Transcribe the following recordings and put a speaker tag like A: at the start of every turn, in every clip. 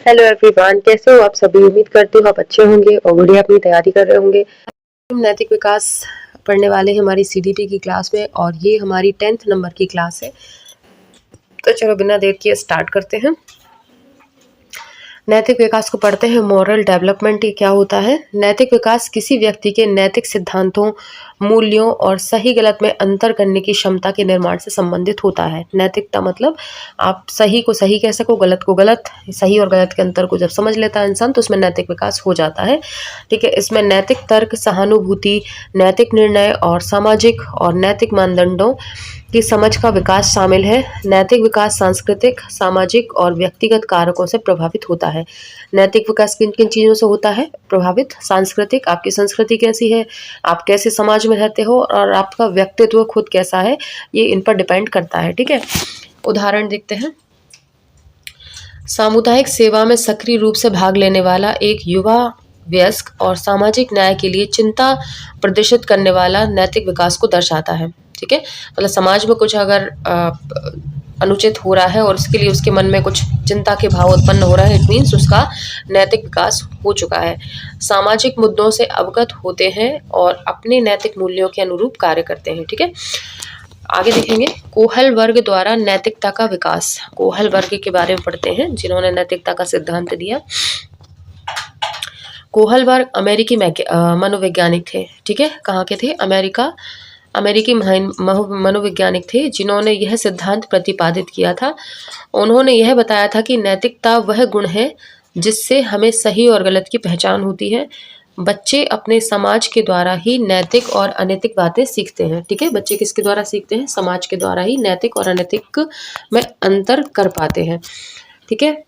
A: Hello everyone, कैसे हो आप सभी। उम्मीद करती हूँ आप अच्छे होंगे और बढ़िया अपनी तैयारी कर रहे होंगे। हम नैतिक विकास पढ़ने वाले हैं हमारी सीडीटी की क्लास में और ये हमारी 10th नंबर की क्लास है। तो चलो बिना देर किए स्टार्ट करते हैं। नैतिक विकास को पढ़ते हैं। मॉरल डेवलपमेंट ये क्या होता है। नैतिक विकास किसी व्यक्ति के नैतिक सिद्धांतों, मूल्यों और सही गलत में अंतर करने की क्षमता के निर्माण से संबंधित होता है। नैतिकता मतलब आप सही को सही कह सको, गलत को गलत, सही और गलत के अंतर को जब समझ लेता है इंसान तो उसमें नैतिक विकास हो जाता है। ठीक है, इसमें नैतिक तर्क, सहानुभूति, नैतिक निर्णय और सामाजिक और नैतिक मानदंडों की समझ का विकास शामिल है। नैतिक विकास सांस्कृतिक, सामाजिक और व्यक्तिगत कारकों से प्रभावित होता है। नैतिक विकास किन किन चीज़ों से होता है प्रभावित। सांस्कृतिक, आपकी संस्कृति कैसी है, आप कैसे समाज में रहते हो और आपका व्यक्तित्व खुद कैसा है, ये इन पर डिपेंड करता है। ठीक है, उदाहरण देखते हैं। सामुदायिक सेवा में सक्रिय रूप से भाग लेने वाला एक युवा वयस्क और सामाजिक न्याय के लिए चिंता प्रदर्शित करने वाला नैतिक विकास को दर्शाता है। ठीक है, मतलब समाज में कुछ अगर अनुचित हो रहा है और उसके लिए उसके मन में कुछ चिंता के भाव उत्पन्न हो रहा है, इट मीन्स उसका नैतिक विकास हो चुका है। सामाजिक मुद्दों से अवगत होते हैं और अपने नैतिक मूल्यों के अनुरूप कार्य करते हैं। ठीक है, आगे देखेंगे। कोहल वर्ग द्वारा नैतिकता का विकास। कोहल वर्ग के बारे में पढ़ते हैं जिन्होंने नैतिकता का सिद्धांत दिया। कोहल वर्ग अमेरिकी मनोवैज्ञानिक थे। ठीक है, कहाँ के थे, अमेरिकी मनोवैज्ञानिक थे जिन्होंने यह सिद्धांत प्रतिपादित किया था। उन्होंने यह बताया था कि नैतिकता वह गुण है जिससे हमें सही और गलत की पहचान होती है। बच्चे अपने समाज के द्वारा ही नैतिक और अनैतिक बातें सीखते हैं। ठीक है, बच्चे किसके द्वारा सीखते हैं, समाज के द्वारा ही नैतिक और अनैतिक में अंतर कर पाते हैं। ठीक है,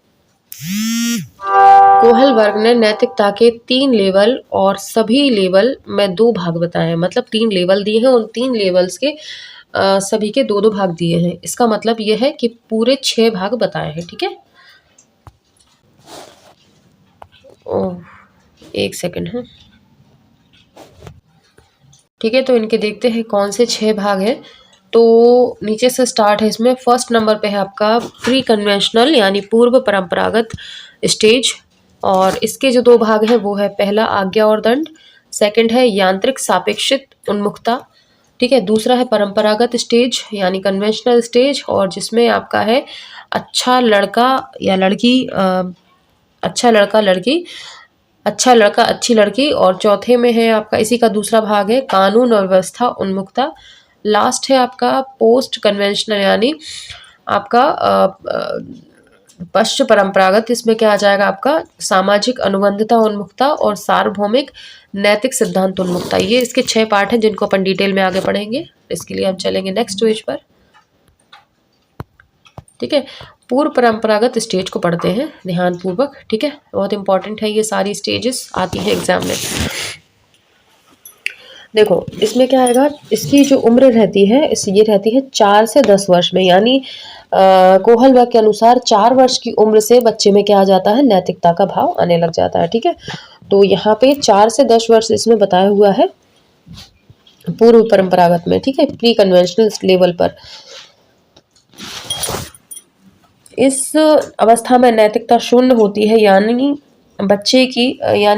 A: कोहल वर्ग ने नैतिकता के 3 लेवल और सभी लेवल में 2 भाग बताए हैं। मतलब 3 लेवल दिए हैं, उन 3 लेवल्स के सभी के 2-2 भाग दिए हैं। इसका मतलब यह है कि पूरे 6 भाग बताए हैं। ठीक है, एक सेकंड है। ठीक है, तो इनके देखते हैं कौन से 6 भाग हैं। तो नीचे से स्टार्ट है। इसमें फर्स्ट नंबर पे है आपका प्री कन्वेंशनल यानी पूर्व परंपरागत स्टेज, और इसके जो 2 भाग हैं वो है पहला आज्ञा और दंड, सेकंड है यांत्रिक सापेक्षित उन्मुखता। ठीक है, दूसरा है परंपरागत स्टेज यानी कन्वेंशनल स्टेज, और जिसमें आपका है अच्छा लड़का या लड़की, अच्छा लड़का अच्छी लड़की, और चौथे में है आपका इसी का दूसरा भाग है कानून और व्यवस्था उन्मुखता। लास्ट है आपका पोस्ट कन्वेंशनल यानी आपका पश्च परंपरागत। इसमें क्या आ जाएगा आपका सामाजिक अनुबंधता उन्मुखता और सार्वभौमिक नैतिक सिद्धांत उन्मुखता। ये इसके 6 पार्ट हैं जिनको अपन डिटेल में आगे पढ़ेंगे। इसके लिए हम चलेंगे नेक्स्ट पेज पर। ठीक है, पूर्व परंपरागत स्टेज को पढ़ते हैं ध्यान पूर्वक। ठीक है, बहुत इंपॉर्टेंट है, ये सारी स्टेजेस आती है एग्जाम में। देखो इसमें क्या आएगा, इसकी जो उम्र रहती है ये रहती है 4 से 10 वर्ष में, यानी कोहल वर्ग के अनुसार 4 वर्ष की उम्र से बच्चे में क्या आ जाता है, नैतिकता का भाव आने लग जाता है। ठीक है, तो यहाँ पे 4 से 10 वर्ष इसमें बताया हुआ है पूर्व परंपरागत में। ठीक है, प्री कन्वेंशनल लेवल पर। इस अवस्था में नैतिकता शून्य होती है, यानी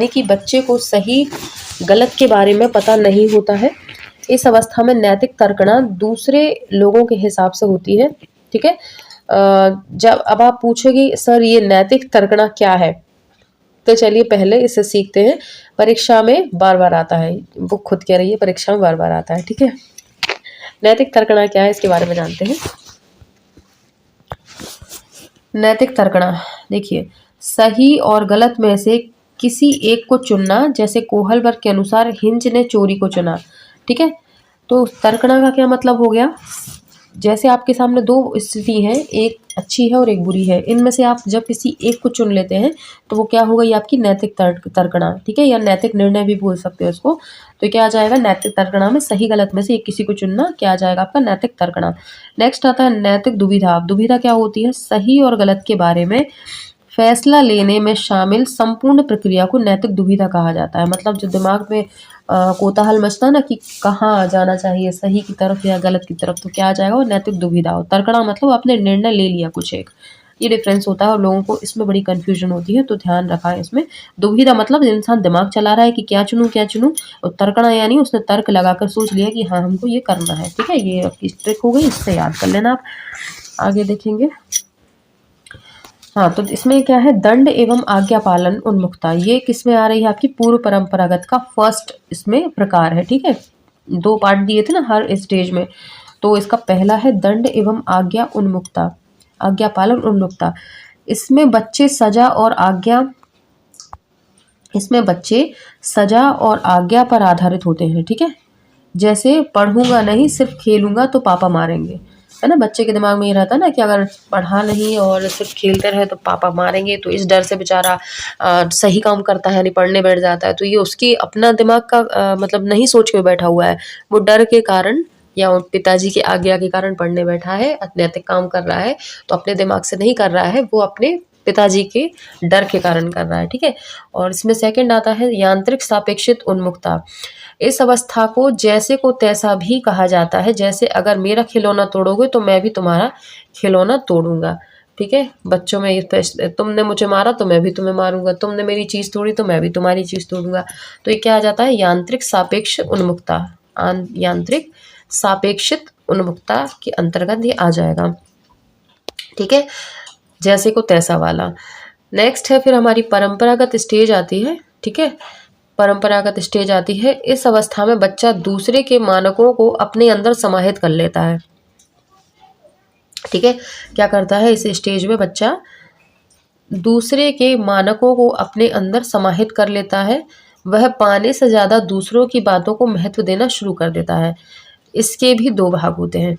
A: कि बच्चे को सही गलत के बारे में पता नहीं होता है। इस अवस्था में नैतिक तर्कना दूसरे लोगों के हिसाब से होती है। ठीक है, जब अब आप पूछोगे सर ये नैतिक तर्कना क्या है, तो चलिए पहले इसे सीखते हैं। परीक्षा में बार बार आता है, वो खुद कह रही है परीक्षा में बार बार आता है। ठीक है, नैतिक तर्कना क्या है इसके बारे में जानते हैं। नैतिक तर्कना देखिए, सही और गलत में से किसी एक को चुनना, जैसे कोहल वर्ग के अनुसार हिंज ने चोरी को चुना। ठीक है, तो तर्कना का क्या मतलब हो गया, जैसे आपके सामने 2 स्थिति हैं, एक अच्छी है और एक बुरी है, इनमें से आप जब किसी एक को चुन लेते हैं तो वो क्या होगा, ये आपकी नैतिक तर्कना। ठीक है, या नैतिक निर्णय भी बोल सकते हो इसको। तो क्या आ जाएगा, नैतिक तर्कना में सही गलत में से एक किसी को चुनना क्या आ जाएगा आपका, नैतिक तर्कना। नेक्स्ट आता है नैतिक दुविधा। दुविधा क्या होती है, सही और गलत के बारे में फैसला लेने में शामिल संपूर्ण प्रक्रिया को नैतिक दुविधा कहा जाता है। मतलब जो दिमाग में कोताहल मचता ना कि कहाँ जाना चाहिए, सही की तरफ या गलत की तरफ, तो क्या आ जाएगा वो नैतिक दुविधा। और तर्कना मतलब आपने निर्णय ले लिया कुछ एक। ये डिफरेंस होता है और लोगों को इसमें बड़ी कंफ्यूजन होती है, तो ध्यान रखा है इसमें। दुविधा मतलब इंसान दिमाग चला रहा है कि क्या चुनूं क्या चुनूं, और तर्कणा यानी उसने तर्क लगाकर सोच लिया कि हाँ हमको ये करना है। ठीक है, ये आपकी ट्रिक हो गई, इससे याद कर लेना आप। आगे देखेंगे। हाँ, तो इसमें क्या है, दंड एवं आज्ञा पालन उन्मुखता, ये किस में आ रही है आपकी, पूर्व परंपरागत का फर्स्ट इसमें प्रकार है। ठीक है, 2 पार्ट दिए थे ना हर स्टेज में, तो इसका पहला है दंड एवं आज्ञा उन्मुक्ता, आज्ञा पालन उन्मुक्ता। इसमें बच्चे सजा और आज्ञा इसमें बच्चे सजा और आज्ञा पर आधारित होते हैं। ठीक है, जैसे पढ़ूंगा नहीं सिर्फ खेलूंगा तो पापा मारेंगे, है ना। बच्चे के दिमाग में ये रहता है ना कि अगर पढ़ा नहीं और सिर्फ खेलते रहे तो पापा मारेंगे, तो इस डर से बेचारा सही काम करता है, यानी पढ़ने बैठ जाता है। तो ये उसकी अपना दिमाग का मतलब नहीं सोच के बैठा हुआ है, वो डर के कारण या पिताजी की आज्ञा के कारण पढ़ने बैठा है, अनैतिक काम कर रहा है, तो अपने दिमाग से नहीं कर रहा है, वो अपने पिताजी के डर के कारण कर रहा है। ठीक है, और इसमें सेकंड आता है यांत्रिक सापेक्षित उन्मुक्ता। इस अवस्था को जैसे को तैसा भी कहा जाता है, जैसे अगर मेरा खिलौना तोड़ोगे तो मैं भी तुम्हारा खिलौना तोड़ूंगा। ठीक है, बच्चों में ये तुमने मुझे मारा तो मैं भी तुम्हें मारूंगा, तुमने मेरी चीज़ तोड़ी तो मैं भी तुम्हारी चीज़ तोड़ूंगा। तो ये क्या आ जाता है, यांत्रिक सापेक्ष उन्मुक्ता, यांत्रिक सापेक्षित उन्मुक्ता के अंतर्गत ये आ जाएगा। ठीक है, जैसे को तैसा वाला। नेक्स्ट है फिर हमारी परंपरागत स्टेज आती है। ठीक है, परंपरागत स्टेज आती है। इस अवस्था में बच्चा दूसरे के मानकों को अपने अंदर समाहित कर लेता है। ठीक है, क्या करता है इस स्टेज में बच्चा दूसरे के मानकों को अपने अंदर समाहित कर लेता है, वह पाने से ज़्यादा दूसरों की बातों को महत्व देना शुरू कर देता है। इसके भी 2 भाग होते हैं।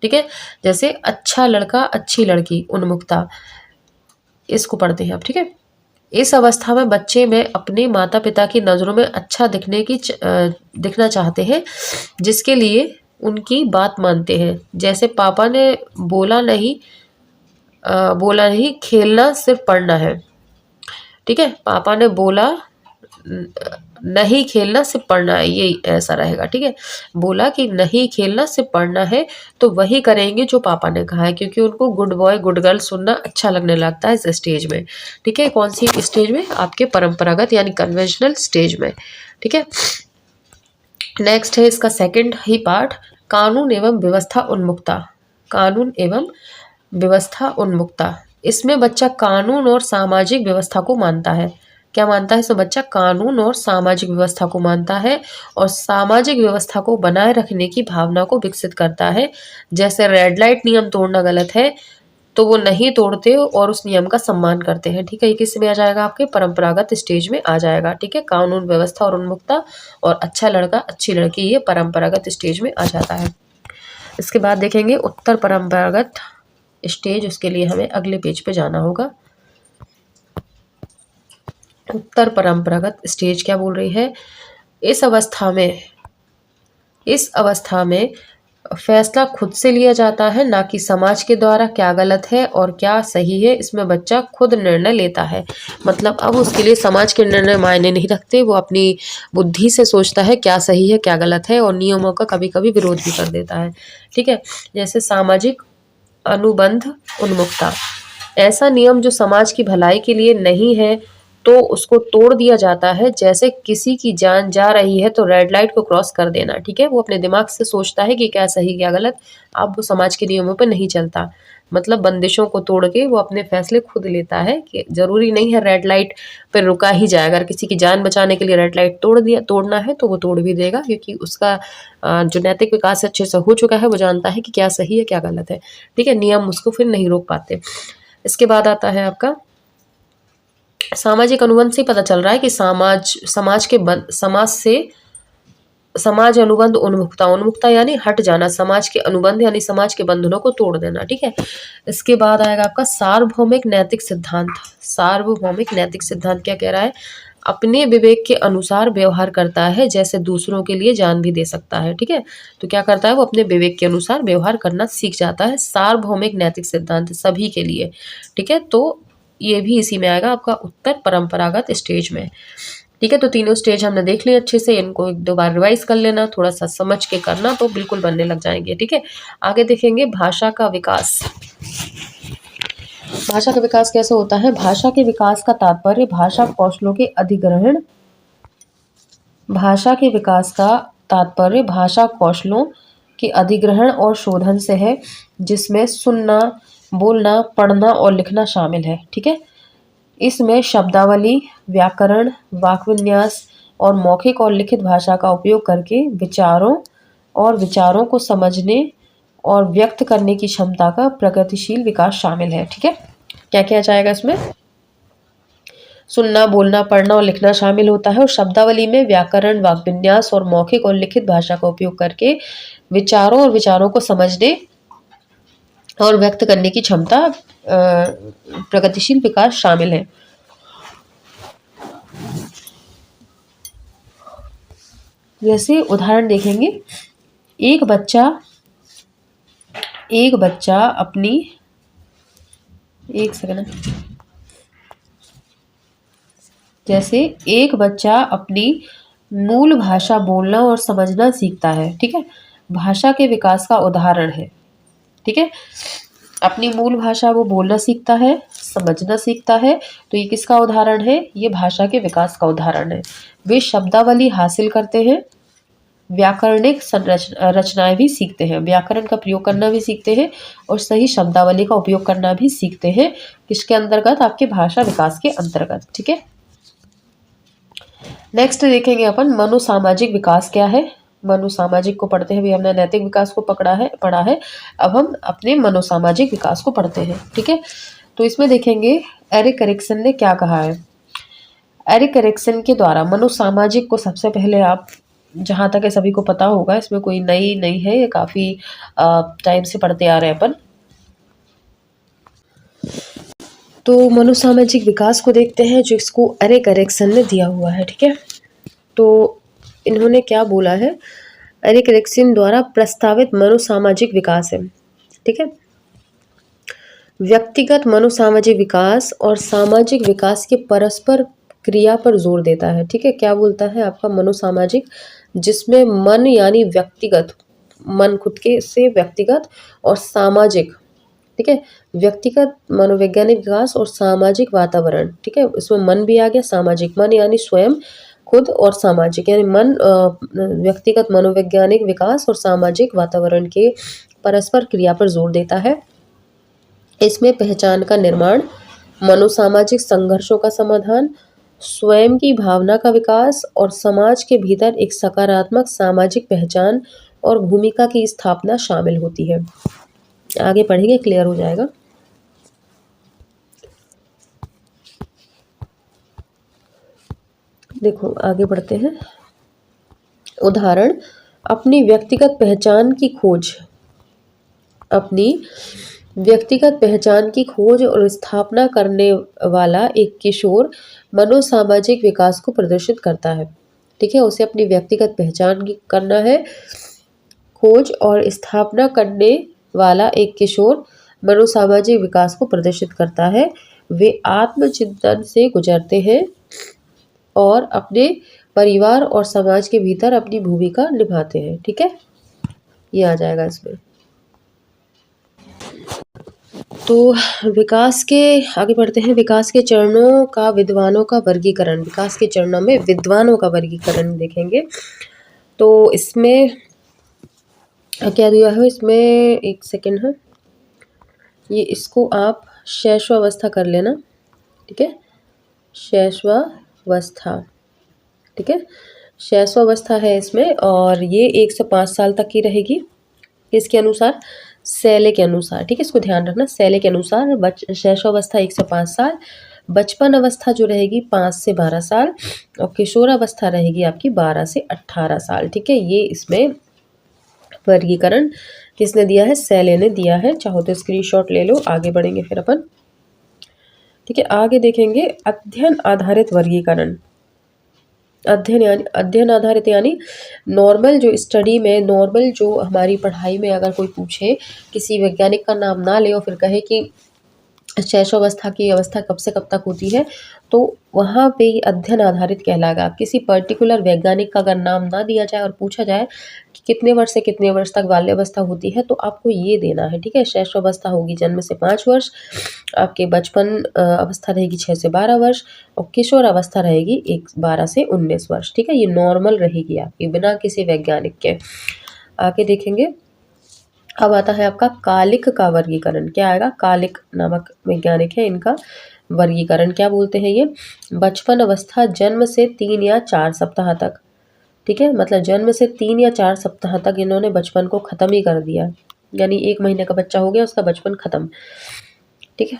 A: ठीक है, जैसे अच्छा लड़का अच्छी लड़की उन्मुक्ता, इसको पढ़ते हैं आप। ठीक है, इस अवस्था में बच्चे में अपने माता पिता की नज़रों में अच्छा दिखना चाहते हैं, जिसके लिए उनकी बात मानते हैं। जैसे पापा ने बोला नहीं खेलना सिर्फ पढ़ना है। ठीक है, पापा ने बोला नहीं खेलना सिर्फ पढ़ना है, ये ऐसा रहेगा। ठीक है, बोला कि नहीं खेलना सिर्फ पढ़ना है, तो वही करेंगे जो पापा ने कहा है, क्योंकि उनको गुड बॉय गुड गर्ल सुनना अच्छा लगने लगता है इस स्टेज में। ठीक है, कौन सी स्टेज में, आपके परंपरागत यानी कन्वेंशनल स्टेज में। ठीक है, नेक्स्ट है इसका सेकंड ही पार्ट, कानून एवं व्यवस्था उन्मुक्ता, कानून एवं व्यवस्था उन्मुक्ता। इसमें बच्चा कानून और सामाजिक व्यवस्था को मानता है। क्या मानता है इसमें बच्चा, कानून और सामाजिक व्यवस्था को मानता है, और सामाजिक व्यवस्था को बनाए रखने की भावना को विकसित करता है। जैसे रेड लाइट नियम तोड़ना गलत है, तो वो नहीं तोड़ते और उस नियम का सम्मान करते हैं। ठीक है, ये किस में आ जाएगा, आपके परंपरागत स्टेज में आ जाएगा। ठीक है, कानून व्यवस्था और उन्मुक्ता और अच्छा लड़का अच्छी लड़की, ये परंपरागत स्टेज में आ जाता है। इसके बाद देखेंगे उत्तर परंपरागत स्टेज, उसके लिए हमें अगले पेज पे जाना होगा। उत्तर परंपरागत स्टेज क्या बोल रही है, इस अवस्था में फैसला खुद से लिया जाता है, ना कि समाज के द्वारा क्या गलत है और क्या सही है। इसमें बच्चा खुद निर्णय लेता है, मतलब अब उसके लिए समाज के निर्णय मायने नहीं रखते, वो अपनी बुद्धि से सोचता है क्या सही है क्या गलत है, और नियमों का कभी कभी विरोध भी कर देता है। ठीक है, जैसे सामाजिक अनुबंध उन्मुक्ता, ऐसा नियम जो समाज की भलाई के लिए नहीं है तो उसको तोड़ दिया जाता है। जैसे किसी की जान जा रही है तो रेड लाइट को क्रॉस कर देना। ठीक है, वो अपने दिमाग से सोचता है कि क्या सही क्या गलत, अब वो समाज के नियमों पर नहीं चलता, मतलब बंदिशों को तोड़ के वो अपने फैसले खुद लेता है कि जरूरी नहीं है रेड लाइट पर रुका ही जाए, अगर किसी की जान बचाने के लिए रेड लाइट तोड़ना है तो वो तोड़ भी देगा, क्योंकि उसका जो नैतिक विकास अच्छे से हो चुका है, वो जानता है कि क्या सही है क्या गलत है। ठीक है, नियम उसको फिर नहीं रोक पाते। इसके बाद आता है आपका सामाजिक अनुबंध से पता चल रहा है कि समाज अनुबंध उन्मुक्ता यानी हट जाना, समाज के अनुबंध यानी समाज के बंधनों को तोड़ देना। ठीक है, इसके बाद आएगा आपका सार्वभौमिक नैतिक सिद्धांत। सार्वभौमिक नैतिक सिद्धांत क्या कह रहा है, अपने विवेक के अनुसार व्यवहार करता है, जैसे दूसरों के लिए जान भी दे सकता है। ठीक है, तो क्या करता है, वो अपने विवेक के अनुसार व्यवहार करना सीख जाता है। सार्वभौमिक नैतिक सिद्धांत सभी के लिए। ठीक है, तो ये भी इसी में आएगा आपका उत्तर परंपरागत स्टेज में। ठीक है, तो तीनों स्टेज हमने देख लिए अच्छे से, इनको एक दो बार रिवाइज कर लेना, थोड़ा सा समझ के करना, तो बिल्कुल बनने लग जाएंगे। ठीक है, आगे देखेंगे भाषा का विकास। भाषा का विकास कैसे होता है? भाषा के विकास का तात्पर्य भाषा कौशलों के अधिग्रहण भाषा के विकास का तात्पर्य भाषा कौशलों के अधिग्रहण और शोधन से है, जिसमें सुनना, बोलना, पढ़ना और लिखना शामिल है। ठीक है, इसमें शब्दावली, व्याकरण, वाक्विन्यास और मौखिक और लिखित भाषा का उपयोग करके विचारों को समझने और व्यक्त करने की क्षमता का प्रगतिशील विकास शामिल है। ठीक है, क्या क्या जाएगा इसमें? सुनना, बोलना, पढ़ना और लिखना शामिल होता है। और शब्दावली में व्याकरण, वाक्विन्यास और मौखिक और लिखित भाषा का उपयोग करके विचारों को समझने और व्यक्त करने की क्षमता प्रगतिशील विकास शामिल है। जैसे उदाहरण देखेंगे, एक बच्चा अपनी एक सेकंड जैसे एक बच्चा अपनी मूल भाषा बोलना और समझना सीखता है। ठीक है, भाषा के विकास का उदाहरण है। ठीक है, अपनी मूल भाषा वो बोलना सीखता है, समझना सीखता है, तो ये किसका उदाहरण है? ये भाषा के विकास का उदाहरण है। वे शब्दावली हासिल करते हैं, व्याकरणिक रचनाएं भी सीखते हैं, व्याकरण का प्रयोग करना भी सीखते हैं और सही शब्दावली का उपयोग करना भी सीखते हैं। किसके अंतर्गत? आपके भाषा विकास के अंतर्गत। ठीक है, नेक्स्ट देखेंगे अपन मनोसामाजिक विकास क्या है। मनोसामाजिक को पढ़ते हैं, भी हमने नैतिक विकास को पढ़ा है। अब हम अपने मनोसामाजिक विकास को पढ़ते हैं। ठीक है, तो इसमें देखेंगे एरिक एरिक्सन ने क्या कहा है। एरिक एरिक्सन के द्वारा मनोसामाजिक को सबसे पहले, आप जहाँ तक है सभी को पता होगा, इसमें कोई नई नहीं है, ये काफ़ी टाइम से पढ़ते आ रहे हैं अपन। तो मनोसामाजिक विकास को देखते हैं, जो इसको एरिक एरिक्सन ने दिया हुआ है। ठीक है, तो इन्होंने क्या बोला है? एरिक एरिक्सन द्वारा प्रस्तावित मनोसामाजिक विकास है। ठीक है, व्यक्तिगत मनोसामाजिक विकास और सामाजिक विकास के परस्पर क्रिया पर जोर देता है। ठीक है, क्या बोलता है आपका मनोसामाजिक, जिसमें मन यानी व्यक्तिगत मन, खुद के से व्यक्तिगत, और सामाजिक, ठीक है, व्यक्तिगत मनोवैज्ञानिक विकास और सामाजिक वातावरण। ठीक है, इसमें मन भी आ गया, सामाजिक, मन यानी स्वयं, खुद, और सामाजिक यानी मन, व्यक्तिगत मनोवैज्ञानिक विकास और सामाजिक वातावरण के परस्पर क्रिया पर जोर देता है। इसमें पहचान का निर्माण, मनोसामाजिक संघर्षों का समाधान, स्वयं की भावना का विकास और समाज के भीतर एक सकारात्मक सामाजिक पहचान और भूमिका की स्थापना शामिल होती है। आगे पढ़ेंगे, क्लियर हो जाएगा। देखो आगे बढ़ते हैं। उदाहरण, अपनी व्यक्तिगत पहचान की खोज और स्थापना करने वाला एक किशोर मनोसामाजिक विकास को प्रदर्शित करता है। ठीक है, उसे अपनी व्यक्तिगत पहचान की करना है, खोज और स्थापना करने वाला एक किशोर मनोसामाजिक विकास को प्रदर्शित करता है। वे आत्मचिंतन से गुजरते हैं और अपने परिवार और समाज के भीतर अपनी भूमिका निभाते हैं। ठीक है, ये आ जाएगा इसमें। तो विकास के आगे बढ़ते हैं। विकास के चरणों का विद्वानों का वर्गीकरण, विकास के चरणों में विद्वानों का वर्गीकरण देखेंगे। तो इसमें क्या दिया है? इसमें एक सेकंड है, ये इसको आप शैशवावस्था कर लेना। ठीक है, शैशवावस्था, ठीक है, शैशवावस्था है इसमें, और ये 1 से 5 साल तक की रहेगी। किसके अनुसार? शैले के अनुसार। ठीक है, इसको ध्यान रखना, शैले के अनुसार शैशवावस्था 1 से 5 साल, बचपन अवस्था जो रहेगी 5 से 12 साल, और किशोरावस्था रहेगी आपकी 12 से 18 साल। ठीक है, ये इसमें वर्गीकरण किसने दिया है? शैले ने दिया है। चाहो तो स्क्रीनशॉट ले लो, आगे बढ़ेंगे फिर अपन। ठीक है, आगे देखेंगे अध्ययन आधारित वर्गीकरण। अध्ययन आधारित यानी नॉर्मल जो हमारी पढ़ाई में अगर कोई पूछे, किसी वैज्ञानिक का नाम ना ले और फिर कहे कि शैशवावस्था की अवस्था कब से कब तक होती है, तो वहाँ पे ये अध्ययन आधारित कहलाएगा। किसी पर्टिकुलर वैज्ञानिक का अगर नाम ना दिया जाए और पूछा जाए कि कितने वर्ष से कितने वर्ष तक बाल्यावस्था होती है, तो आपको ये देना है, ठीक है। शैशवावस्था होगी जन्म से 5 वर्ष, आपके बचपन अवस्था रहेगी 6 से 12 वर्ष, और किशोर अवस्था रहेगी 12 से 19 वर्ष, ठीक है। ये नॉर्मल रहेगी आपकी, बिना किसी वैज्ञानिक के। आगे देखेंगे, अब आता है आपका कालिक का वर्गीकरण। क्या आएगा? कालिक नामक वैज्ञानिक है, इनका वर्गीकरण क्या बोलते हैं ये? बचपन अवस्था जन्म से 3 या 4 सप्ताह तक, ठीक है। मतलब जन्म से 3 या 4 सप्ताह तक इन्होंने बचपन को खत्म ही कर दिया, यानी 1 महीने का बच्चा हो गया, उसका बचपन खत्म, ठीक है।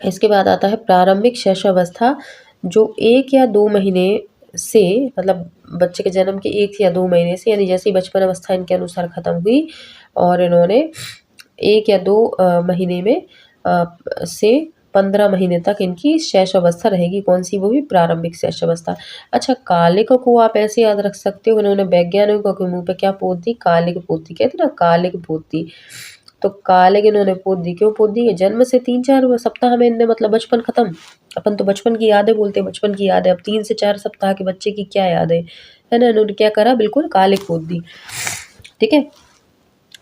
A: इसके बाद आता है प्रारंभिक शैशवावस्था, जो 1 या 2 महीने से, मतलब बच्चे के जन्म के 1 या 2 महीने से, यानी जैसे ही बचपन अवस्था इनके अनुसार खत्म हुई और इन्होंने 1 या 2 महीने में से 15 महीने तक इनकी शैशवावस्था रहेगी। कौन सी? वो भी प्रारंभिक शैशवावस्था। अच्छा, कालिक को आप ऐसे याद रख सकते हो, इन्होंने वैज्ञानिकों के मुंह पे क्या पोत दी? कालिक पोत दी, कहते ना कालिक पोत दी। तो कालिक इन्होंने पोत दी, क्यों पोत दी? जन्म से 3-4 सप्ताह में इनने, मतलब बचपन खत्म। अपन तो बचपन की यादें बोलते हैं, बचपन की याद है, अब 3 से 4 सप्ताह के बच्चे की क्या याद है ना। इन्होंने क्या करा? बिल्कुल कालिक पोत दी, ठीक है।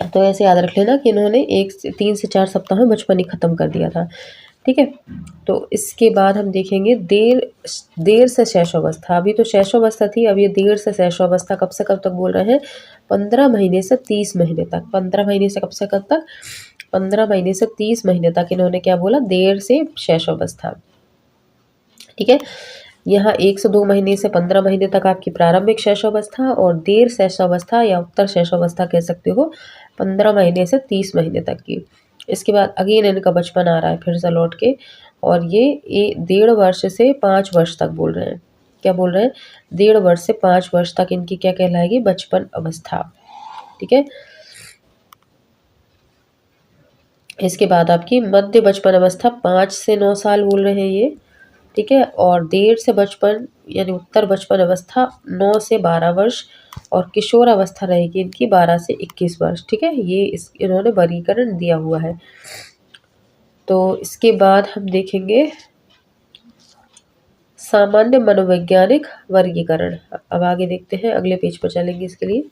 A: तो ऐसे याद रख लेना कि इन्होंने 3 से 4 सप्ताह में बचपन ही खत्म कर दिया था, ठीक है। तो इसके बाद हम देखेंगे देर से शैशवावस्था। अभी तो शैशवावस्था थी, अब ये देर से शैशवावस्था कब से कब तक बोल रहे हैं? 15 महीने से 30 महीने तक। 15 महीने से कब से कब तक? 15 महीने से 30 महीने तक इन्होंने क्या बोला? देर से शैशवावस्था, ठीक है। यहाँ 1 से 2 महीने से 15 महीने तक आपकी प्रारंभिक शैशवावस्था, और देर शैशवावस्था या उत्तर शैशवावस्था कह सकते हो 15 महीने से 30 महीने तक की। इसके बाद अगेन इनका बचपन आ रहा है फिर से लौट के, और ये 1.5 वर्ष से 5 वर्ष तक बोल रहे हैं। क्या बोल रहे हैं? 1.5 वर्ष से 5 वर्ष तक इनकी क्या कहलाएगी? बचपन अवस्था, ठीक है। इसके बाद आपकी मध्य बचपन अवस्था 5 से 9 साल बोल रहे हैं ये, ठीक है। और देर से बचपन यानी उत्तर बचपन अवस्था 9 से 12 वर्ष, और किशोर अवस्था रहेगी इनकी 12 से 21 वर्ष, ठीक है। ये इन्होंने वर्गीकरण दिया हुआ है। तो इसके बाद हम देखेंगे सामान्य मनोवैज्ञानिक वर्गीकरण। अब आगे देखते हैं, अगले पेज पर चलेंगे इसके लिए।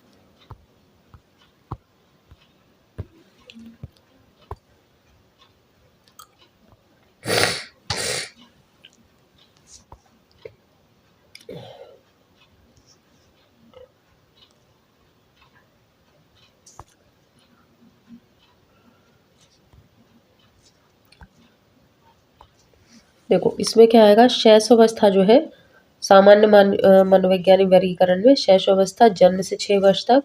A: देखो इसमें क्या आएगा? शैशवावस्था जो है, सामान्य मनोवैज्ञानिक वर्गीकरण में शैशवावस्था जन्म से 6 वर्ष तक,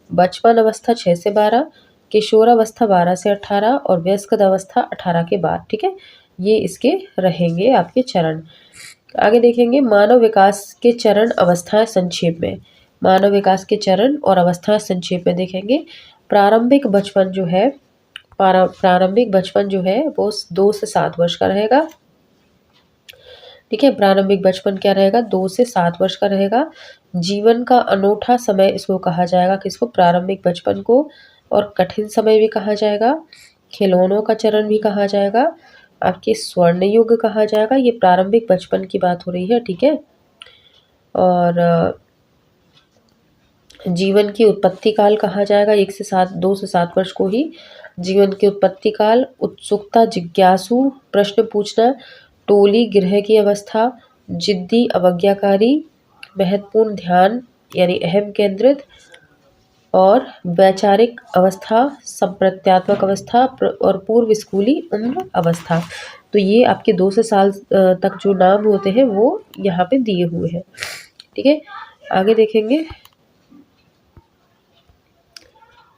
A: बचपन अवस्था 6 से 12, किशोरावस्था 12 से 18, और वयस्क अवस्था 18 के बाद, ठीक है। ये इसके रहेंगे आपके चरण। आगे देखेंगे मानव विकास के चरण अवस्थाएं संक्षेप में। मानव विकास के चरण और अवस्थाएं संक्षेप में देखेंगे। प्रारंभिक बचपन जो है, प्रारंभिक बचपन जो है वो 2 से 7 वर्ष का रहेगा, ठीक है। प्रारंभिक बचपन क्या रहेगा? 2 से 7 वर्ष का रहेगा। जीवन का अनूठा समय इसको कहा जाएगा, किसको? प्रारंभिक बचपन को। और कठिन समय भी कहा जाएगा, खिलौनों का चरण भी कहा जाएगा, आपके स्वर्ण युग कहा जाएगा। ये प्रारंभिक बचपन की बात हो रही है, ठीक है। और जीवन की उत्पत्ति काल कहा जाएगा 2 से 7 वर्ष को ही। जीवन की उत्पत्ति काल, उत्सुकता, जिज्ञासु, प्रश्न पूछना, टोली गृह की अवस्था, जिद्दी, अवज्ञाकारी, महत्वपूर्ण ध्यान यानी अहम केंद्रित, और वैचारिक अवस्था, संप्रत्यात्मक अवस्था, और पूर्व स्कूली उम्र अवस्था। तो ये आपके 2 से साल तक जो नाम होते हैं वो यहाँ पे दिए हुए हैं, ठीक है। आगे देखेंगे,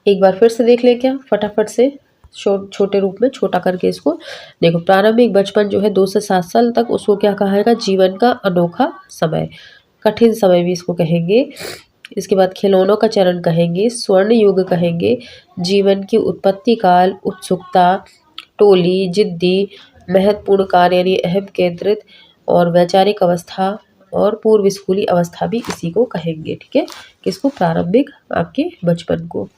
A: एक बार फिर से देख लें क्या फटाफट से, छोटे रूप में छोटा करके इसको। देखो प्रारंभिक बचपन जो है 2 से 7 साल तक, उसको क्या कहा जीवन का अनोखा समय, कठिन समय भी इसको कहेंगे। इसके बाद खिलौनों का चरण कहेंगे, स्वर्ण युग कहेंगे, जीवन की उत्पत्ति काल, उत्सुकता, टोली, जिद्दी, महत्वपूर्ण कार्य यानी अहम केंद्रित, और वैचारिक अवस्था, और पूर्व स्कूली अवस्था भी इसी को कहेंगे, ठीक है। किसको? प्रारंभिक आपके बचपन को।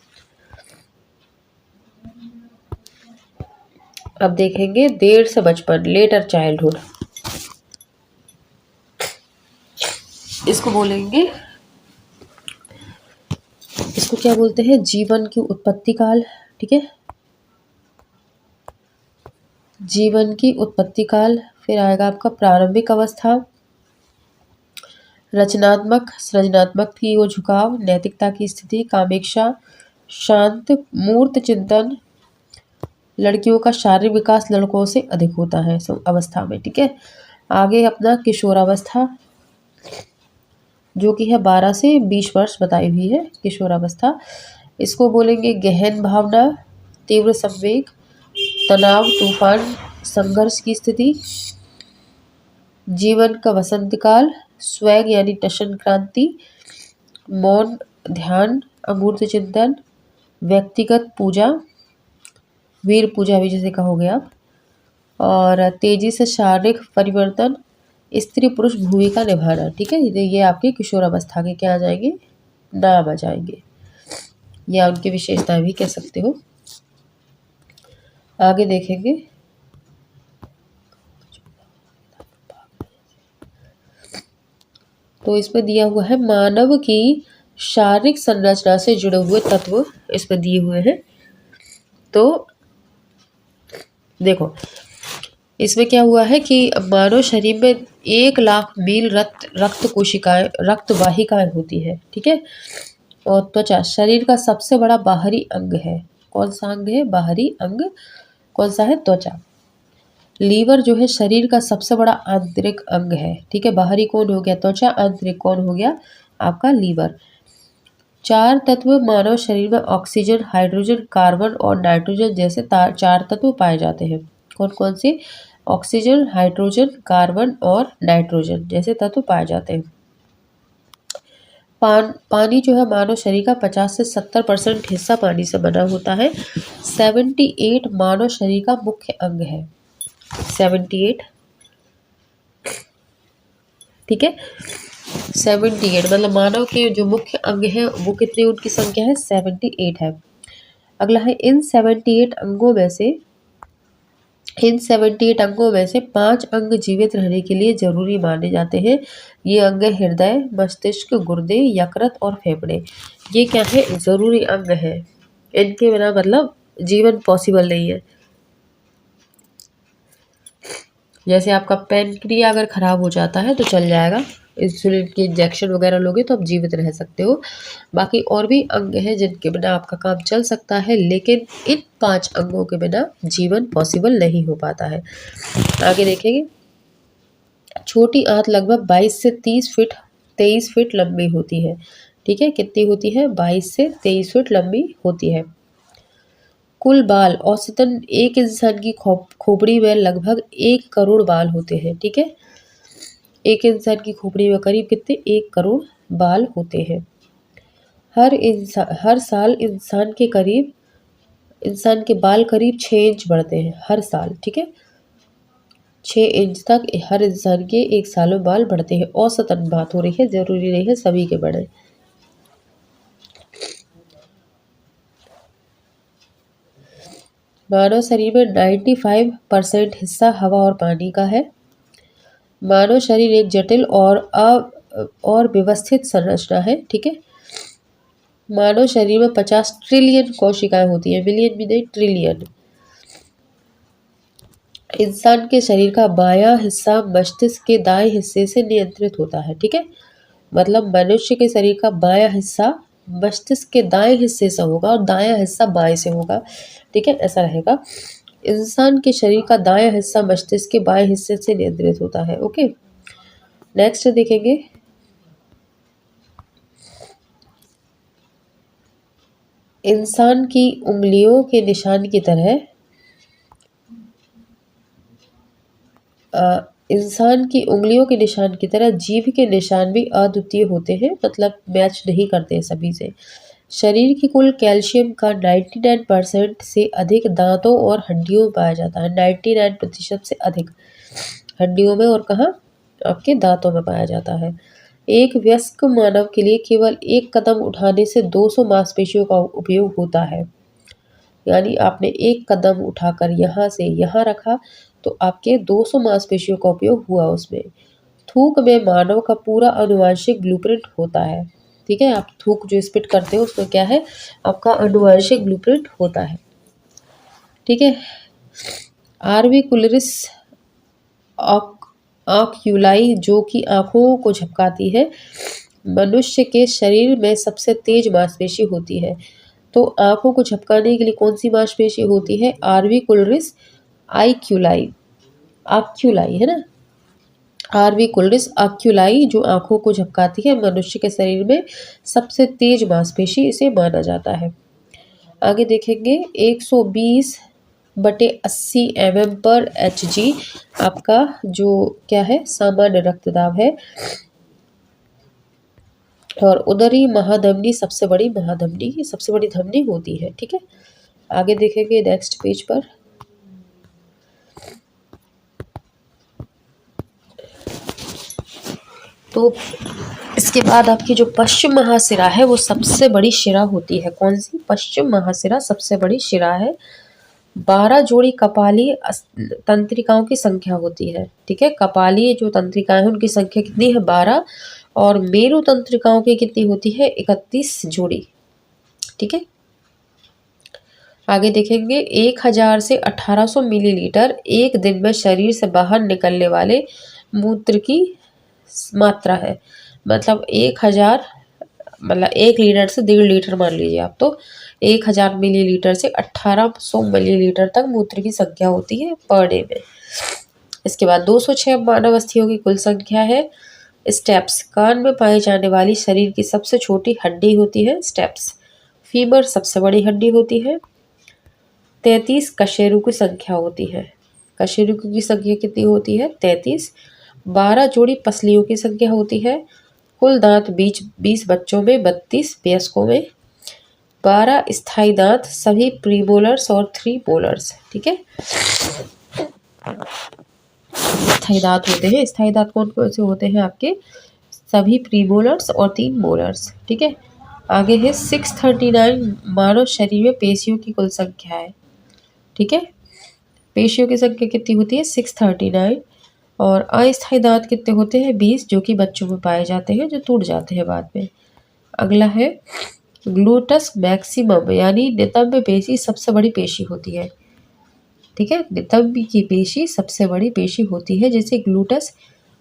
A: अब देखेंगे देर से बचपन, लेटर चाइल्डहुड। इसको बोलेंगे, इसको क्या बोलते हैं, जीवन की उत्पत्ति काल। ठीक है, जीवन की उत्पत्ति काल। फिर आएगा आपका प्रारंभिक अवस्था, रचनात्मक सृजनात्मक की ओर झुकाव, नैतिकता की स्थिति, कामेक्षा, शांत मूर्त चिंतन। लड़कियों का शारीरिक विकास लड़कों से अधिक होता है अवस्था में। ठीक है, आगे अपना किशोरावस्था, जो कि है 12 से 20 वर्ष बताई हुई है किशोरावस्था। इसको बोलेंगे गहन भावना, तीव्र संवेग, तनाव, तूफान, संघर्ष की स्थिति। जीवन का वसंत काल, स्वैग यानी टशन क्रांति, मौन, ध्यान, अमूर्त चिंतन, व्यक्तिगत पूजा, वीर पूजा भी जैसे कहोगे आप, और तेजी से शारीरिक परिवर्तन, स्त्री पुरुष भूमिका निभाना। ठीक है, ये आपके किशोरावस्था के क्या आ जाएंगे, नाम आ जाएंगे, या उनकी विशेषताएं भी कह सकते हो। आगे देखेंगे, तो इसमें दिया हुआ है मानव की शारीरिक संरचना से जुड़े हुए तत्व इसमें दिए हुए हैं। तो देखो, इसमें क्या हुआ है कि मानव शरीर में 1 लाख मील रक्त कोशिकाएं, रक्त वाहिकाएं होती है। ठीक है, और त्वचा शरीर का सबसे बड़ा बाहरी अंग है। कौन सा अंग है, बाहरी अंग कौन सा है, त्वचा। लीवर जो है शरीर का सबसे बड़ा आंतरिक अंग है। ठीक है, बाहरी कौन हो गया, त्वचा, आंतरिक कौन हो गया, आपका लीवर। 4 तत्व मानव शरीर में ऑक्सीजन, हाइड्रोजन, कार्बन और नाइट्रोजन जैसे 4 तत्व पाए जाते हैं। कौन कौन से, ऑक्सीजन, हाइड्रोजन, कार्बन और नाइट्रोजन जैसे तत्व पाए जाते हैं। पानी जो है मानव शरीर का 50 से 70% हिस्सा पानी से बना होता है। 78 मानव शरीर का मुख्य अंग है, 78। ठीक है, 78 मतलब मानव के जो मुख्य अंग है वो कितने, उनकी संख्या है 78 है। अगला है इन 78 अंगों में से 5 अंग जीवित रहने के लिए जरूरी माने जाते हैं। ये अंग है हृदय, मस्तिष्क, गुर्दे, यकृत और फेफड़े। ये क्या है, जरूरी अंग है, इनके बिना मतलब जीवन पॉसिबल नहीं है। जैसे आपका पेनक्रिया अगर खराब हो जाता है तो चल जाएगा, इंसुलिन के इंजेक्शन वगैरह लोगे तो आप जीवित रह सकते हो। बाकी और भी अंग हैं जिनके बिना आपका काम चल सकता है, लेकिन इन 5 अंगों के बिना जीवन पॉसिबल नहीं हो पाता है। आगे देखेंगे, छोटी आंत लगभग 22 से 23 फीट लंबी होती है। ठीक है, कितनी होती है, 22 से 23 फीट लंबी होती है। कुल बाल औसतन एक इंसान की खोपड़ी में लगभग 1 करोड़ बाल होते हैं। ठीक है, एक इंसान की खोपड़ी में करीब कितने, 1 करोड़ बाल होते हैं। हर साल इंसान के बाल करीब 6 इंच बढ़ते हैं हर साल। ठीक है, 6 इंच तक हर इंसान के 1 साल में बाल बढ़ते हैं। औसतन बात हो रही है, जरूरी नहीं है सभी के बढ़े। मानव शरीर में 95% हिस्सा हवा और पानी का है। मानव शरीर एक जटिल और व्यवस्थित संरचना है। ठीक है, मानव शरीर में 50 ट्रिलियन कोशिकाएं होती है, मिलियन भी नहीं, ट्रिलियन। इंसान के शरीर का बायां हिस्सा मस्तिष्क के दाएं हिस्से से नियंत्रित होता है। ठीक है, मतलब मनुष्य के शरीर का बायां हिस्सा मस्तिष्क के दाएं हिस्से से होगा और दायां हिस्सा बाएं से होगा। ठीक है, ऐसा रहेगा। इंसान के शरीर का दायां हिस्सा मस्तिष्क के बाएं हिस्से से नियंत्रित होता है। ओके, नेक्स्ट देखेंगे, इंसान की उंगलियों के निशान की तरह इंसान की उंगलियों के निशान की तरह जीभ के निशान भी अद्वितीय होते हैं, मतलब मैच नहीं करते हैं सभी से। शरीर की कुल कैल्शियम का 99% से अधिक दांतों और हड्डियों में पाया जाता है। 99% से अधिक हड्डियों में और कहाँ, आपके दांतों में पाया जाता है। एक वयस्क मानव के लिए केवल 1 कदम उठाने से 200 मांसपेशियों का उपयोग होता है। यानी आपने एक कदम उठाकर यहाँ से यहाँ रखा तो आपके 200 मांसपेशियों का उपयोग हुआ उसमें। थूक में मानव का पूरा आनुवंशिक ब्लूप्रिंट होता है। ठीक है, आप थूक जो स्पिट करते हो उसमें क्या है, आपका आनुवंशिक ब्लूप्रिंट होता है। ठीक है, आर्बिकुलरिस ऑक्यूलाई जो कि आंखों को झपकाती है, मनुष्य के शरीर में सबसे तेज मांसपेशी होती है। तो आंखों को झपकाने के लिए कौन सी मांसपेशी होती है, आर्बिकुलरिस आइक्यूलाई, ऑक्यूलाई है ना, आर्बिकुलरिस ऑक्यूलाई जो आंखों को झपकाती है, मनुष्य के शरीर में सबसे तेज मांसपेशी इसे माना जाता है। आगे देखेंगे 120/80 mm पर HG आपका जो क्या है, सामान्य रक्तदाब है। और उदरी महाधमनी सबसे बड़ी महाधमनी, सबसे बड़ी धमनी होती है। ठीक है, आगे देखेंगे नेक्स्ट पेज पर। तो इसके बाद आपकी जो पश्चिम महाशिरा है वो सबसे बड़ी शिरा होती है। कौन सी, पश्चिम महाशिरा सबसे बड़ी शिरा है। 12 जोड़ी कपाली तंत्रिकाओं की संख्या होती है। ठीक है, कपाली जो तंत्रिकाएं हैं उनकी संख्या कितनी है, 12, और मेरु तंत्रिकाओं की कितनी होती है, 31 जोड़ी। ठीक है, आगे देखेंगे 1000 से 1800 मिलीलीटर एक दिन में शरीर से बाहर निकलने वाले मूत्र की मात्रा है। मतलब 1000, मतलब 1 लीटर से 1.5 लीटर मान लीजिए आप, तो 1000 मिलीलीटर से 1800 मिलीलीटर तक मूत्र की संख्या होती है पर डे में। इसके बाद 206 मानव अस्थियों की कुल संख्या है। स्टेप्स, कान में पाई जाने वाली शरीर की सबसे छोटी हड्डी होती है स्टेप्स। फीमर सबसे बड़ी हड्डी होती है। 33 कशेरुक की संख्या होती है। कशेरुक की संख्या कितनी होती है, 33। 12 जोड़ी पसलियों की संख्या होती है। कुल दांत 20 बच्चों में, 32 वयस्कों में। 12 स्थायी दांत, सभी प्रीमोलर्स और 3 मोलर्स। ठीक है, स्थायी दांत होते हैं। स्थायी दांत कौन कौन से होते हैं आपके, सभी प्रीमोलर्स और 3 मोलर्स। ठीक है, आगे है 639 मानव शरीर में पेशियों की कुल संख्या है। ठीक है, पेशियों की संख्या कितनी होती है, 639। और अस्थायी दांत कितने होते हैं, 20, जो कि बच्चों में पाए जाते हैं, जो टूट जाते हैं बाद में। अगला है ग्लूटस मैक्सिमम, यानी नितंब पेशी सबसे बड़ी पेशी होती है। ठीक है, नितंब की पेशी सबसे बड़ी पेशी होती है, जिसे ग्लूटस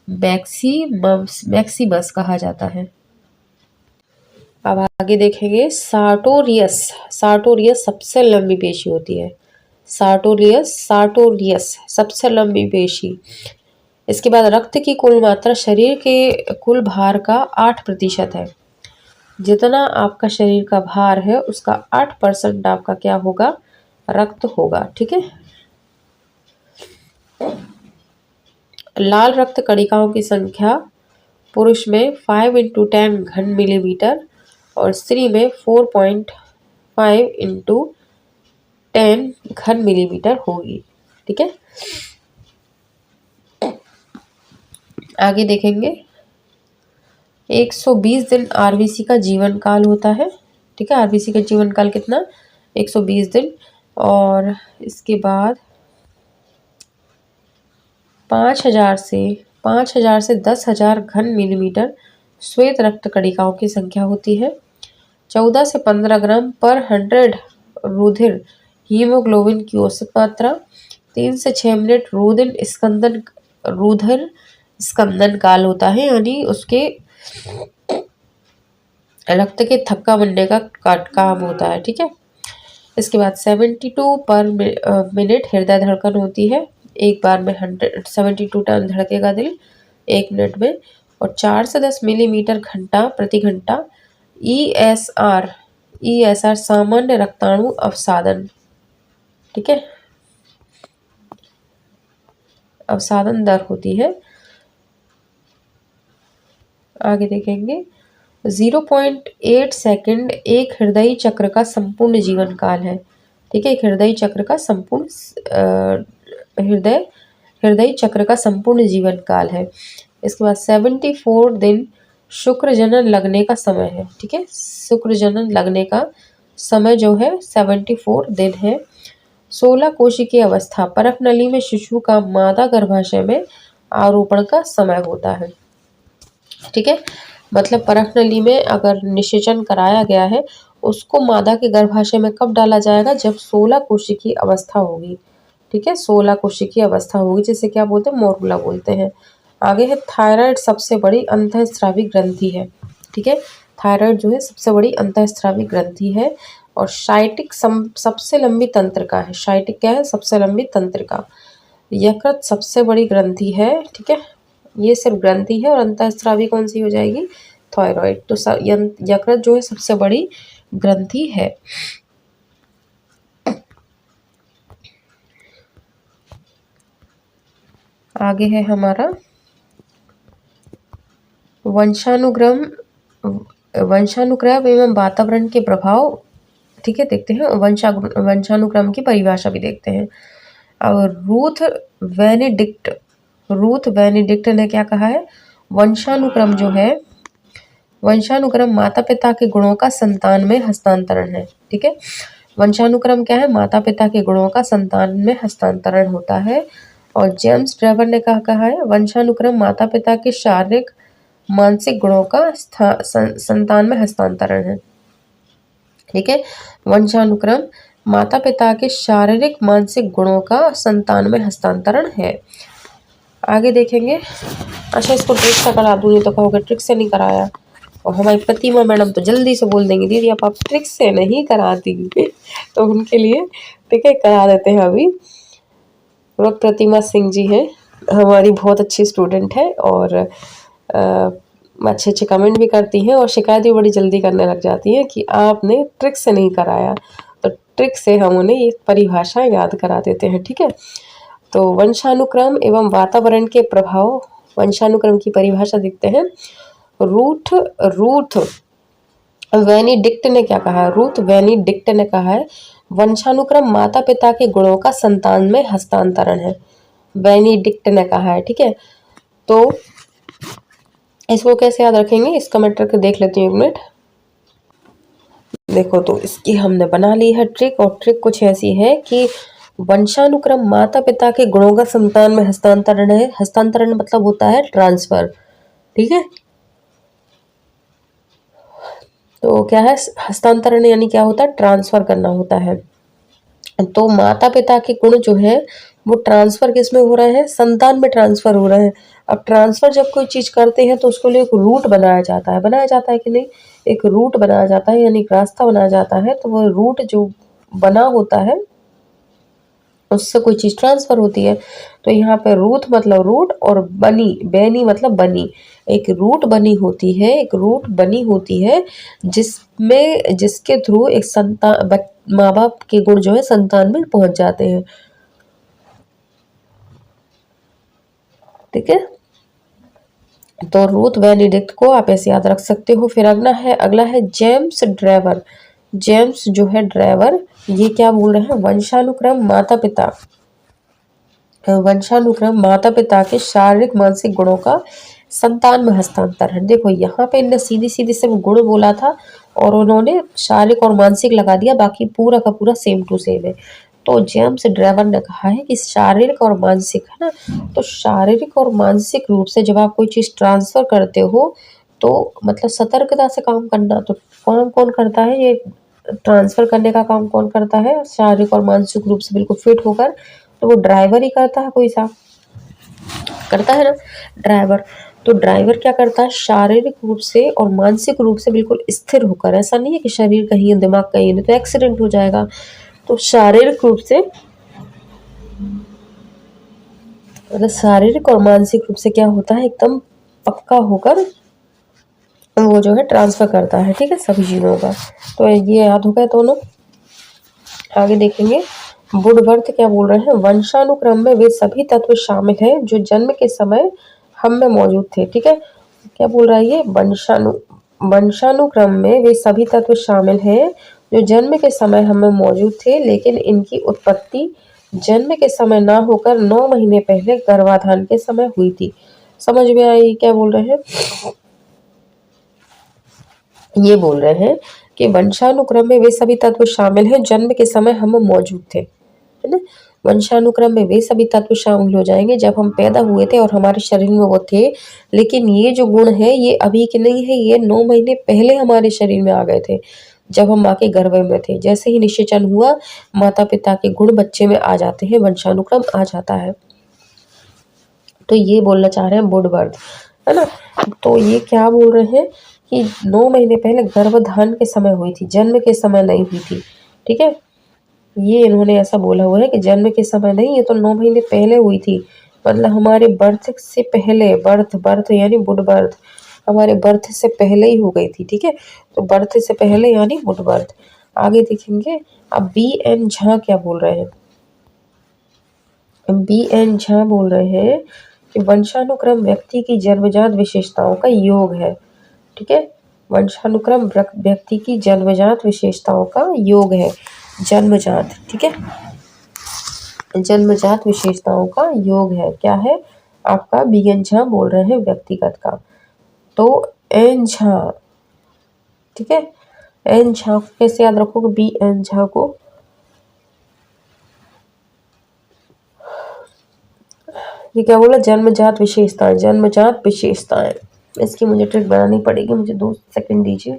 A: मैक्सिमस कहा जाता है। अब आगे देखेंगे सार्टोरियस। सार्टोरियस सबसे लंबी पेशी होती है। सार्टोरियस सबसे लंबी पेशी। इसके बाद रक्त की कुल मात्रा शरीर के कुल भार का 8% है। जितना आपका शरीर का भार है उसका 8% आपका क्या होगा, रक्त होगा। ठीक है, लाल रक्त कणिकाओं की संख्या पुरुष में 5 × 10 घन मिलीमीटर और स्त्री में 4.5 × 10 घन मिलीमीटर होगी। ठीक है, आगे देखेंगे 120 दिन आरबीसी का जीवन काल होता है। ठीक है, आरबीसी का जीवन काल कितना, 120 दिन। और इसके बाद 5000 से 10,000 घन मिलीमीटर श्वेत रक्त कणिकाओं की संख्या होती है। 14 से 15 ग्राम पर 100 रुधिर हीमोग्लोबिन की औसत मात्रा। 3 से 6 मिनट रुधिर स्कंदन काल होता है, यानी उसके रक्त के थक्का बनने का काम होता है। ठीक है, इसके बाद 72 पर मिनट हृदय धड़कन होती है। एक बार में 172 टन धड़केगा दिल 1 मिनट में। और 4 से 10 मिलीमीटर घंटा प्रति घंटा ESR सामान्य रक्ताणु अवसादन। ठीक है, अवसादन दर होती है। आगे देखेंगे 0.8 सेकंड एक हृदय चक्र का संपूर्ण जीवन काल है। ठीक है, एक हृदय चक्र का संपूर्ण हृदय चक्र का संपूर्ण जीवन काल है। इसके बाद 74 दिन शुक्र जनन लगने का समय है। ठीक है, शुक्र जनन लगने का समय जो है 74 दिन है। 16 कोशिकीय अवस्था परक नली में शिशु का मादा गर्भाशय में आरोपण का समय होता है। ठीक है, मतलब परक नली में अगर निषेचन कराया गया है उसको मादा के गर्भाशय में कब डाला जाएगा, जब 16 कोशिकीय अवस्था होगी। ठीक है, 16 कोशिकीय अवस्था होगी, जिसे क्या बोलते हैं, मोरुला बोलते हैं। आगे है थायराइड सबसे बड़ी अंतःस्रावी ग्रंथि है। ठीक है, थायराइड जो है सबसे बड़ी अंतःस्रावी ग्रंथि है। और शाइटिक सबसे लंबी तंत्रिका है। शाइटिक क्या है, सबसे लंबी तंत्रिका। यकृत सबसे बड़ी ग्रंथि है। ठीक है, ये सिर्फ ग्रंथि है। और अंतःस्रावी कौन सी हो जाएगी, थायराइड। तो यकृत जो है सबसे बड़ी ग्रंथि है। आगे है हमारा वंशानुक्रम एवं वातावरण के प्रभाव। ठीक है, देखते हैं वंशानुक्रम की परिभाषा भी देखते हैं। और रूथ वेनेडिक्ट ने क्या कहा है, वंशानुक्रम जो है, वंशानुक्रम माता पिता के गुणों का संतान में हस्तांतरण है। ठीक है, वंशानुक्रम क्या है, माता पिता के गुणों का संतान में हस्तांतरण होता है। और जेम्स ड्रेवर ने कहा है, वंशानुक्रम माता पिता के शारीरिक मानसिक गुणों का संतान में हस्तांतरण है। ठीक है, वंशानुक्रम माता पिता के शारीरिक मानसिक गुणों का संतान में हस्तांतरण है। आगे देखेंगे। अच्छा, इसको ट्रिक से करा दूँ, नहीं तो कहोगे ट्रिक से नहीं कराया। और हमारी प्रतिमा मैडम तो जल्दी से बोल देंगी, दीदी आप ट्रिक से नहीं कराती। तो उनके लिए ठीक है करा देते हैं अभी। वो प्रतिमा सिंह जी हैं, हमारी बहुत अच्छी स्टूडेंट है। और अच्छे अच्छे कमेंट भी करती हैं और शिकायत भी बड़ी जल्दी करने लग जाती हैं कि आपने ट्रिक से नहीं कराया। तो ट्रिक से हम उन्हें ये परिभाषा याद करा देते हैं। ठीक है, तो वंशानुक्रम एवं वातावरण के प्रभाव, वंशानुक्रम की परिभाषा देखते हैं। रूथ वेनेडिक्ट ने क्या कहा है, रूथ वेनेडिक्ट ने कहा है, वंशानुक्रम माता पिता के गुणों का संतान में हस्तांतरण है। वेनेडिक्ट ने कहा है। ठीक है, तो इसको कैसे याद रखेंगे, इसका मैं ट्रिक देख लेती हूँ एक मिनट। देखो, तो इसकी हमने बना ली है ट्रिक। और ट्रिक कुछ ऐसी है कि वंशानुक्रम माता पिता के गुणों का संतान में हस्तांतरण है। हस्तांतरण मतलब होता है ट्रांसफर। ठीक है, तो क्या है, हस्तांतरण यानी क्या होता है, ट्रांसफर करना होता है। तो माता पिता के गुण जो है वो ट्रांसफर किस में हो रहे हैं, संतान में ट्रांसफर हो रहे हैं। अब ट्रांसफर जब कोई चीज करते हैं तो उसके लिए एक रूट बनाया जाता है कि नहीं, एक रूट बनाया जाता है, यानी एक रास्ता बनाया जाता है। तो वो रूट जो बना होता है उससे कोई चीज ट्रांसफर होती है। तो यहाँ पे रूट मतलब रूट, और बेनी मतलब बनी। एक रूट बनी होती है जिसमें जिसके थ्रू एक संतान, माँ बाप के गुण जो है संतान में पहुंच जाते हैं। ठीक है, तो रूथ वेनेडिक्ट को आप ऐसे याद रख सकते हो। फिर अगला है जेम्स ड्रेवर। जेम्स जो है ड्रेवर, ये क्या बोल रहे हैं, वंशानुक्रम माता पिता के शारीरिक मानसिक गुणों का संतान में हस्तांतरण। देखो यहाँ पे इनने सीधी सीधी से वो गुण बोला था और उन्होंने शारीरिक और मानसिक लगा दिया, बाकी पूरा का पूरा सेम टू सेम है। तो जेम्स ड्रेवर ने कहा है कि शारीरिक और मानसिक, है ना, तो शारीरिक और मानसिक रूप से जब आप कोई चीज ट्रांसफर करते हो तो मतलब सतर्कता से काम करना। तो काम कौन करता है, ये ट्रांसफर करने का काम कौन करता है, शारीरिक और मानसिक रूप से बिल्कुल फिट होकर, तो वो ड्राइवर ही करता है, कोई सा करता है ना, ड्राइवर। तो ड्राइवर क्या करता है, शारीरिक रूप से और मानसिक रूप से बिल्कुल स्थिर होकर, ऐसा नहीं है कि शरीर कहीं है दिमाग कहीं है, नहीं तो एक्सीडेंट हो जाएगा। तो शारीरिक रूप से, मतलब शारीरिक और मानसिक रूप से क्या होता है, एकदम पक्का होकर वो जो है ट्रांसफर करता है। ठीक है, सभी चीज़ों का। तो ये याद हो गया दोनों। आगे देखेंगे, वुडवर्थ क्या बोल रहे हैं, वंशानुक्रम में वे सभी तत्व शामिल हैं जो जन्म के समय हम में मौजूद थे। ठीक है, क्या बोल रहा है ये, वंशानुक्रम में वे सभी तत्व शामिल हैं जो जन्म के समय हम में मौजूद थे, लेकिन इनकी उत्पत्ति जन्म के समय ना होकर 9 महीने पहले गर्भाधान के समय हुई थी। समझ में आई क्या बोल रहे हैं, ये बोल रहे हैं कि वंशानुक्रम में वे सभी तत्व शामिल हैं जन्म के समय हम मौजूद थे, है ना। वंशानुक्रम में वे सभी तत्व शामिल हो जाएंगे जब हम पैदा हुए थे और हमारे शरीर में वो थे, लेकिन ये जो गुण है ये अभी के नहीं है, ये 9 महीने पहले हमारे शरीर में आ गए थे जब हम माँ के गर्भ में थे। जैसे ही निषेचन हुआ माता पिता के गुण बच्चे में आ जाते हैं, वंशानुक्रम आ जाता है। तो ये बोलना चाह रहे हैं वुड बर्थ, है ना। तो ये क्या बोल रहे हैं कि 9 महीने पहले गर्भधारण के समय हुई थी, जन्म के समय नहीं हुई थी, ठीक है। ये इन्होंने ऐसा बोला हुआ है कि जन्म के समय नहीं, ये तो 9 महीने पहले हुई थी, मतलब हमारे बर्थ से पहले, बर्थ यानी वुड बर्थ हमारे बर्थ से पहले ही हो गई थी, ठीक है। तो बर्थ से पहले यानी वुड बर्थ। आगे देखेंगे अब बी एन झा क्या बोल रहे हैं। बी एन झा बोल रहे हैं कि वंशानुक्रम व्यक्ति की जन्मजात विशेषताओं का योग है, ठीक है। वंशानुक्रम व्यक्ति की जन्मजात विशेषताओं का योग है, जन्मजात, ठीक है, जन्मजात विशेषताओं का योग है। क्या है आपका, बी एन झा बोल रहे हैं व्यक्तिगत का। तो एन झा, ठीक है, एन झा को कैसे याद रखोगे, बी एन झा को, ये क्या बोला, जन्मजात विशेषताएं, जन्मजात विशेषताएं। इसकी मुझे ट्रिक बनानी पड़ेगी, मुझे 2 सेकंड दीजिए,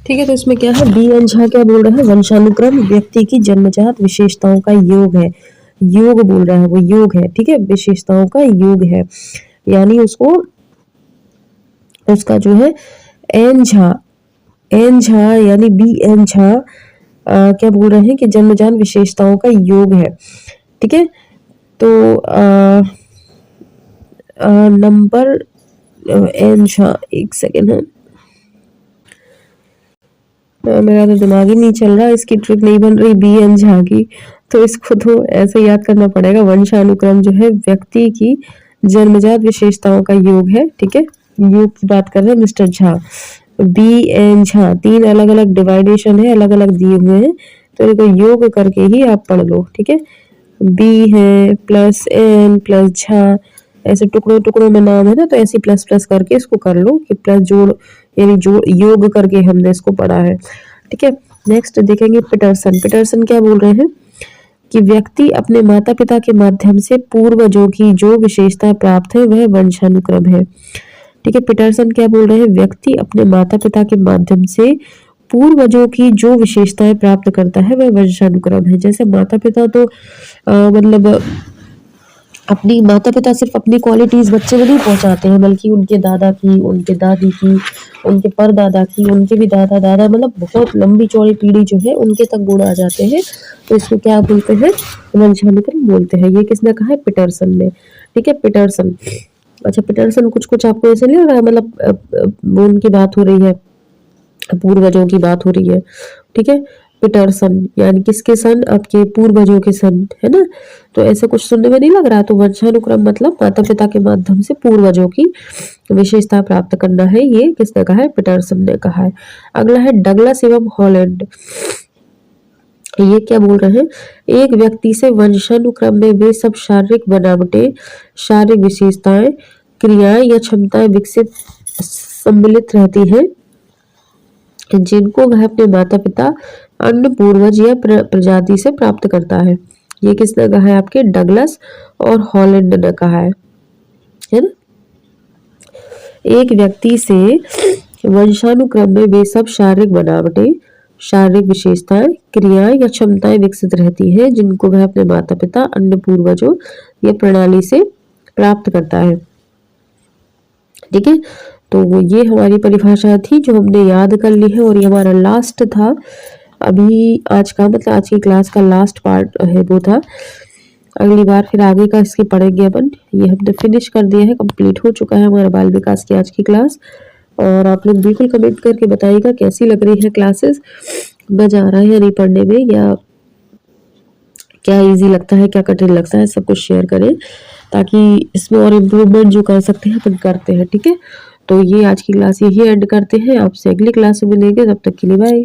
A: ठीक है। तो इसमें क्या है, बी एन झा क्या बोल रहे हैं, वंशानुक्रम व्यक्ति की जन्मजात विशेषताओं का योग है, योग बोल रहा है, वो योग है, ठीक है, विशेषताओं का योग है, यानी उसको उसका जो है एन झा यानी बी एन झा क्या बोल रहे हैं कि जन्मजात विशेषताओं का योग है, ठीक है। तो नंबर एन झा, एक सेकेंड है, मेरा तो दिमाग ही नहीं चल रहा, इसकी ट्रिक नहीं बन रही बी एन झा की, तो इसको तो ऐसे याद करना पड़ेगा। वंशानुक्रम जो है व्यक्ति की जन्मजात विशेषताओं का योग है, ठीक है, योग की बात कर रहे हैं mister Jha. B N Jha 3 अलग अलग डिवाइडेशन है, अलग अलग दिए हुए हैं, तो इनको योग करके ही आप पढ़ लो, ठीक है। बी है प्लस एन प्लस झा, ऐसे टुकड़ों टुकड़ों में नाम है ना, तो ऐसे प्लस प्लस करके इसको कर लो कि प्लस जोड़ यानी जोड़ योग करके हमने इसको पढ़ा है, ठीक है। नेक्स्ट देखेंगे पीटरसन। पीटरसन क्या बोल रहे हैं कि व्यक्ति अपने माता पिता के माध्यम से पूर्वजों की जो विशेषता प्राप्त है वह वंशानुक्रम है, ठीक है। पीटरसन क्या बोल रहे हैं, व्यक्ति अपने माता पिता के माध्यम से पूर्वजों की जो विशेषताएं प्राप्त करता है वह वंशानुक्रम है। जैसे माता पिता तो मतलब अपनी माता पिता सिर्फ अपनी क्वालिटीज बच्चे में नहीं पहुंचाते हैं, बल्कि उनके दादा की, उनके दादी की, उनके परदादा की, उनके भी दादा दादा, मतलब बहुत लंबी चौड़ी पीढ़ी जो है उनके तक गुण आ जाते हैं। तो इसको क्या बोलते हैं, वंशानुक्रम बोलते हैं। ये किसने कहा है, पीटरसन ने, ठीक है, पीटरसन। अच्छा, पीटरसन कुछ कुछ आपको ऐसे नहीं लग रहा है, मतलब उनकी बात हो रही है, पूर्वजों की बात हो रही है, ठीक है। पीटरसन यानी किसके सन, आपके पूर्वजों के सन, है ना। तो ऐसा कुछ सुनने में नहीं लग रहा। तो वंशानुक्रम मतलब माता पिता के माध्यम से पूर्वजों की विशेषता प्राप्त करना है, ये किसने कहा है, पीटरसन ने कहा है। अगला है डगलस एवं हॉलैंड। ये क्या बोल रहे हैं, एक व्यक्ति से वंशानुक्रम में वे सब शारीरिक बनावटें, शारीरिक विशेषताएं, क्रियाएं या क्षमताएं विकसित सम्मिलित रहती हैं जिनको वह अपने माता पिता, अन्य पूर्वज या प्रजाति से प्राप्त करता है। ये किसने कहा है, आपके डगलस और हॉलैंड ने कहा है ना। एक व्यक्ति से वंशानुक्रम में वे सब शारीरिक बनावटें, शारीरिक विशेषताएं, क्रियाएं या क्षमताएं विकसित रहती हैं जिनको वह अपने माता पिता, अन्य पूर्वजों या प्रणाली से प्राप्त करता है, ठीक है। तो ये हमारी परिभाषा थी जो हमने याद कर ली है, और ये हमारा लास्ट था अभी आज का, मतलब आज की क्लास का लास्ट पार्ट है वो था। अगली बार फिर आगे का इसकी पढ़ेंगे अपन। ये हमने फिनिश कर दिया है, कंप्लीट हो चुका है हमारा बाल विकास की आज की क्लास। और आप लोग बिल्कुल कमेंट करके बताइएगा कैसी लग रही है क्लासेस, मजा आ रहा है या नहीं पढ़ने में, या क्या इजी लगता है, क्या कठिन लगता है, सब कुछ शेयर करें ताकि इसमें और इम्प्रूवमेंट जो कर सकते हैं अपन करते हैं, ठीक है। तो ये आज की क्लास यही एंड करते हैं, आपसे अगली क्लास में मिलेंगे, तब तक के लिए बाय।